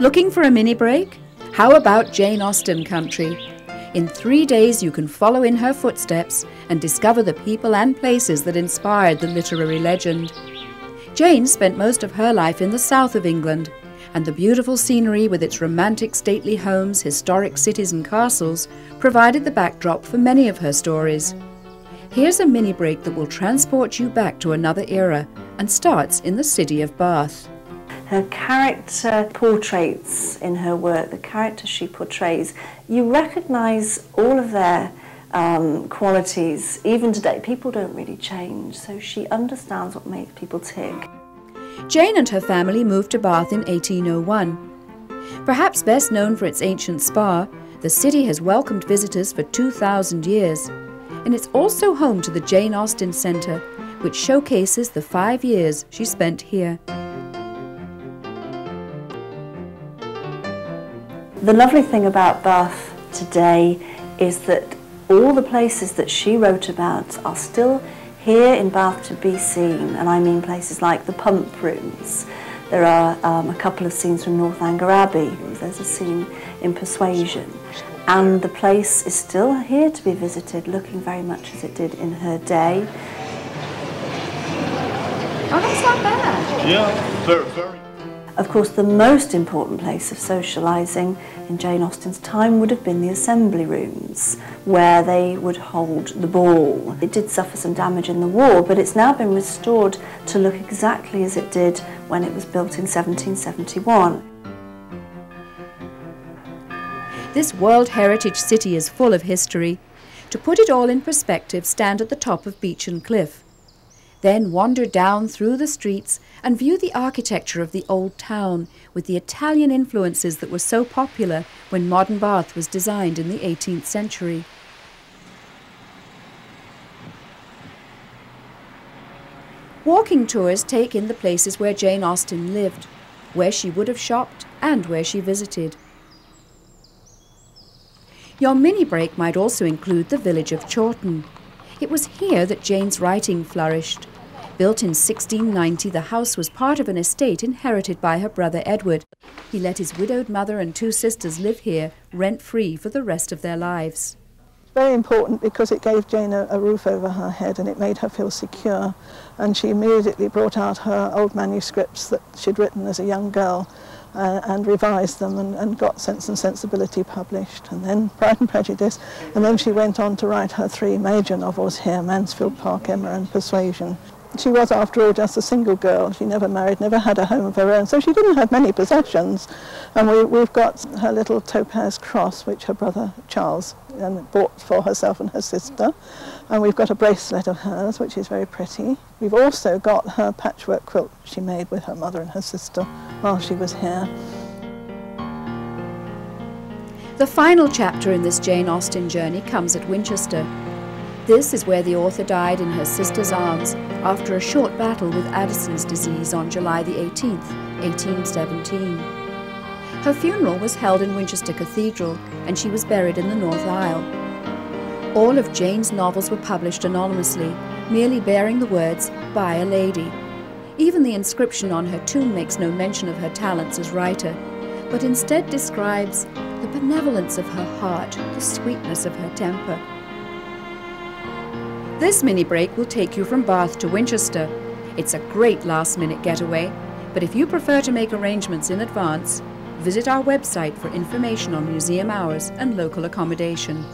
Looking for a mini break? How about Jane Austen country? In 3 days you can follow in her footsteps and discover the people and places that inspired the literary legend. Jane spent most of her life in the south of England, and the beautiful scenery with its romantic stately homes, historic cities and castles provided the backdrop for many of her stories. Here's a mini break that will transport you back to another era and starts in the city of Bath. Her character portraits in her work, the characters she portrays, you recognise all of their qualities. Even today, people don't really change, so she understands what makes people tick. Jane and her family moved to Bath in 1801. Perhaps best known for its ancient spa, the city has welcomed visitors for 2,000 years. And it's also home to the Jane Austen Centre, which showcases the 5 years she spent here. The lovely thing about Bath today is that all the places that she wrote about are still here in Bath to be seen, and I mean places like the Pump Rooms. There are a couple of scenes from Northanger Abbey. There's a scene in Persuasion, and the place is still here to be visited, looking very much as it did in her day. Oh, that's not bad. Yeah, very. Of course, the most important place of socialising in Jane Austen's time would have been the assembly rooms, where they would hold the ball. It did suffer some damage in the war, but it's now been restored to look exactly as it did when it was built in 1771. This World Heritage City is full of history. To put it all in perspective, stand at the top of Beechin Cliff. Then wander down through the streets and view the architecture of the old town with the Italian influences that were so popular when modern Bath was designed in the 18th century. Walking tours take in the places where Jane Austen lived, where she would have shopped and where she visited. Your mini break might also include the village of Chawton. It was here that Jane's writing flourished. Built in 1690, the house was part of an estate inherited by her brother Edward. He let his widowed mother and 2 sisters live here, rent-free for the rest of their lives. Very important because it gave Jane a roof over her head and it made her feel secure. And she immediately brought out her old manuscripts that she'd written as a young girl and revised them and got Sense and Sensibility published, and then Pride and Prejudice. And then she went on to write her 3 major novels here, Mansfield Park, Emma and Persuasion. She was, after all, just a single girl. She never married, never had a home of her own, so she didn't have many possessions. And we've got her little topaz cross, which her brother Charles bought for herself and her sister. And we've got a bracelet of hers, which is very pretty. We've also got her patchwork quilt she made with her mother and her sister while she was here. The final chapter in this Jane Austen journey comes at Winchester. This is where the author died in her sister's arms after a short battle with Addison's disease on July the 18th, 1817. Her funeral was held in Winchester Cathedral and she was buried in the North Aisle. All of Jane's novels were published anonymously, merely bearing the words, "By a Lady." Even the inscription on her tomb makes no mention of her talents as writer, but instead describes the benevolence of her heart, the sweetness of her temper. This mini break will take you from Bath to Winchester. It's a great last-minute getaway, but if you prefer to make arrangements in advance, visit our website for information on museum hours and local accommodation.